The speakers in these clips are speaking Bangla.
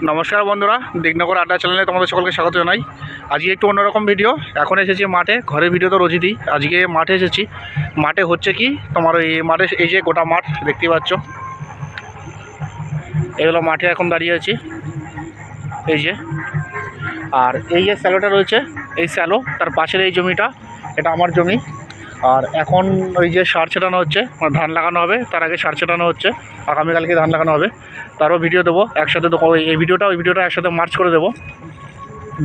নমস্কার বন্ধুরা, দিগনগর আড্ডা চ্যানেলে তোমাদের সকলকে স্বাগত জানাই। আজকে একটু অন্যরকম ভিডিও। এখন এসেছি মাঠে, ঘরের ভিডিও তো রোজই দিই। আজকে মাঠে এসেছি। মাঠে হচ্ছে কি তোমার এই মাঠে, এই যে গোটা মাঠ দেখতে পাচ্ছ, এগুলো মাঠে এখন দাঁড়িয়ে আছি এই যে। আর এই যে স্যালোটা রয়েছে, এই স্যালো তার পাশের এই জমিটা, এটা আমার জমি। আর এখন ওই যে সার ছেটানো হচ্ছে, ধান লাগানো হবে, তার আগে সার ছেটানো হচ্ছে। আগামীকালকে ধান লাগানো হবে, তারও ভিডিও দেবো একসাথে। তো এই ভিডিওটা ওই ভিডিওটা একসাথে মার্চ করে দেবো।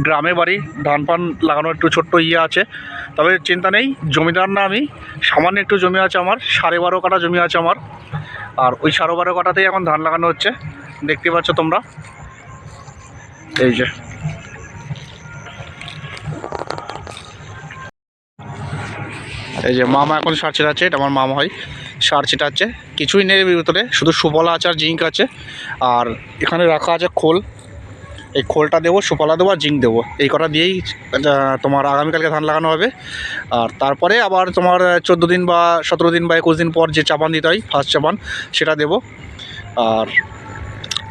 গ্রামে বাড়ি, ধান পান লাগানোর একটু ছোট্ট আছে, তবে চিন্তা নেই, জমিদার না আমি। সামান্য একটু জমি আছে আমার, 12.5 কাঠা জমি আছে আমার। আর ওই 12.5 কাঠাতেই এখন ধান লাগানো হচ্ছে, দেখতে পাচ্ছ তোমরা। এই যে মামা এখন সার ছিটাচ্ছে, এটা আমার মামা হয়, সার ছিটাচ্ছে। কিছুই নেই ভিতরে, শুধু সুফলা আছে আর জিঙ্ক আছে। আর এখানে রাখা আছে খোল, এই খোলটা দেবো, সুফলা দেবো আর জিঙ্ক দেবো। এই কটা দিয়েই তোমার আগামীকালকে ধান লাগানো হবে। আর তারপরে আবার তোমার 14 দিন বা 17 দিন বা 21 দিন পর যে চাপান দিতে হয়, ফার্স্ট চাপান, সেটা দেবো। আর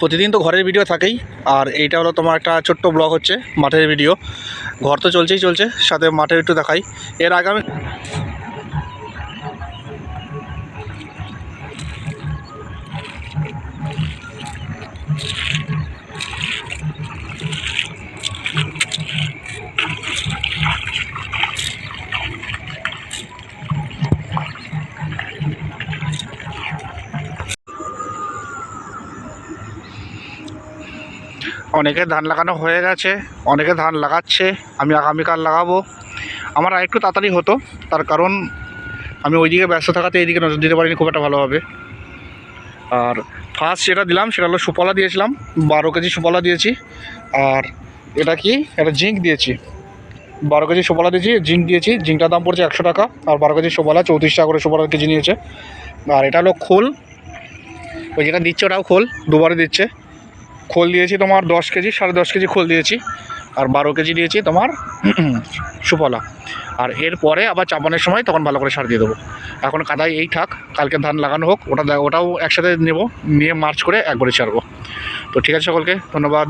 প্রতিদিন তো ঘরের ভিডিও থাকেই। আর এইটা হলো তোমার একটা ছোট্ট ব্লগ হচ্ছে, মাঠের ভিডিও। ঘর তো চলছে, সাথে মাঠের একটু দেখাই। এর আগামী অনেকে ধান লাগানো হয়ে গেছে, অনেকে ধান লাগাচ্ছে। আমি আগামীকাল লাগাবো। আমার আর একটু তাড়াতাড়ি হতো, তার কারণ আমি ওইদিকে ব্যস্ত থাকাতে এইদিকে নজর দিতে পারিনি খুব একটা ভালোভাবে। আর ফার্স্ট যেটা দিলাম সেটা হলো সুফলা দিয়েছিলাম, 12 কেজি সুফলা দিয়েছি। আর এটা কি, এটা জিঙ্ক দিয়েছি, 12 কেজি সুফলা দিয়েছি, জিঙ্ক দিয়েছি। জিঙ্কটার দাম পড়ছে 100 টাকা। আর 12 কেজি সুফলা 34 টাকা করে সুফলার কেজি নিয়েছে। আর এটা হলো খোল, ওই যেটা দিচ্ছে ওটাও খোল, দুবারে দিচ্ছে। খোল দিয়েছি তোমার 10 কেজি, 10.5 কেজি খোল দিয়েছি। আর 12 কেজি দিয়েছি তোমার সুফলা। আর এরপরে আবার চাপানের সময় তখন ভালো করে সার দিয়ে দেবো। এখন কাদায় এই থাক, কালকে ধান লাগানো হোক, ওটাও একসাথে নেব, নিয়ে মার্চ করে একবারে ছাড়বো। তো ঠিক আছে, সকলকে ধন্যবাদ।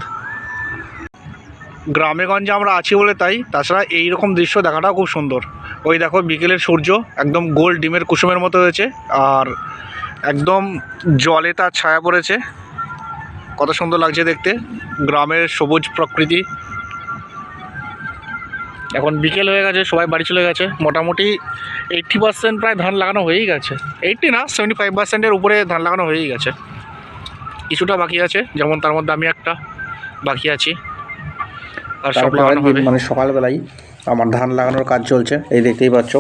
গ্রামে গঞ্জে আমরা আছি বলে তাই, তাছাড়া এইরকম দৃশ্য দেখাটাও খুব সুন্দর। ওই দেখো বিকেলের সূর্য একদম গোল ডিমের কুসুমের মতো হয়েছে, আর একদম জলে তার ছায়া পড়েছে, কত সুন্দর লাগছে দেখতে গ্রামের সবুজ প্রকৃতি। এখন বিকেল হয়ে গেছে, সবাই বাড়ি চলে গেছে। মোটামুটি 80% প্রায় ধান লাগানো হয়েই গেছে। 80 না, 75%-এর উপরে ধান লাগানো হয়েই গেছে। কিছুটা বাকি আছে, যেমন তার মধ্যে আমি একটা বাকি আছি। আর সব লাগানো হবে। মানে সকালবেলায় আমার ধান লাগানোর কাজ চলছে, এই দেখতেই পাচ্ছ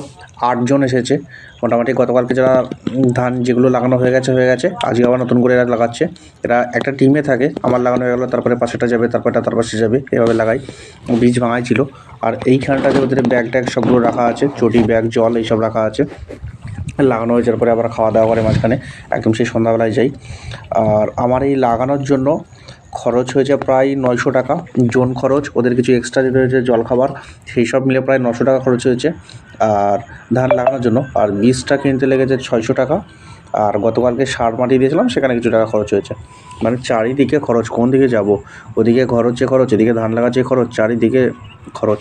8 জন এসেছে। মোটামুটি গতকালকে যারা ধান যেগুলো লাগানো হয়ে গেছে, আজকে আবার নতুন করে এরা লাগাচ্ছে। এরা একটা টিমে থাকে, আমার লাগানো হয়ে গেলো, তারপরে পাশেটা যাবে, তারপরটা তার পাশে যাবে, এভাবে লাগাই। বীজ ভাঙাই ছিল। আর এইখানটাতে ওদের ব্যাগ ট্যাগ সবগুলো রাখা আছে, চটি ব্যাগ জল এইসব রাখা আছে। লাগানো হয়েছে, তারপরে আবার খাওয়া দাওয়া করে মাঝখানে একদম সেই সন্ধ্যাবেলায় যাই। আর আমার এই লাগানোর জন্য খরচ হয়েছে প্রায় 900 টাকা জোন খরচ। ওদের কিছু এক্সট্রা যেটা হয়েছে জলখাবার, সেই সব মিলে প্রায় 900 টাকা খরচ হয়েছে আর ধান লাগানোর জন্য। আর বীজটা কিনতে লেগেছে 600 টাকা। আর গতকালকে সার মাটি দিয়েছিলাম, সেখানে কিছু টাকা খরচ হয়েছে। মানে চারিদিকে খরচ, কোন দিকে যাব, ওদিকে খরচে খরচ, এদিকে ধান লাগাচ্ছে খরচ, চারিদিকে খরচ।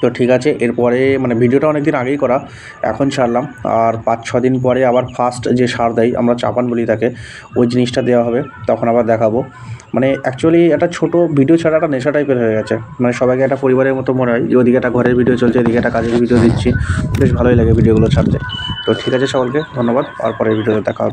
তো ঠিক আছে, এরপরে মানে ভিডিওটা অনেক দিন আগেই করা, এখন ছাড়লাম। আর 5-6 দিন পরে আবার ফার্স্ট যে সার দেয়, আমরা চাপান বলি তাকে, ওই জিনিসটা দেওয়া হবে, তখন আবার দেখাবো। মানে অ্যাকচুয়ালি একটা ছোট ভিডিও ছাড়া একটা নেশা টাইপের হয়ে গেছে। মানে সবাইকে একটা পরিবারের মতো মনে হয় যে ওদিকে একটা ঘরের ভিডিও চলছে, এদিকে একটা কাজের ভিডিও দিচ্ছি, বেশ ভালোই লাগে ভিডিওগুলো ছাড়তে। তো ঠিক আছে, সকলকে ধন্যবাদ, আর পরের ভিডিওতে দেখা হবে।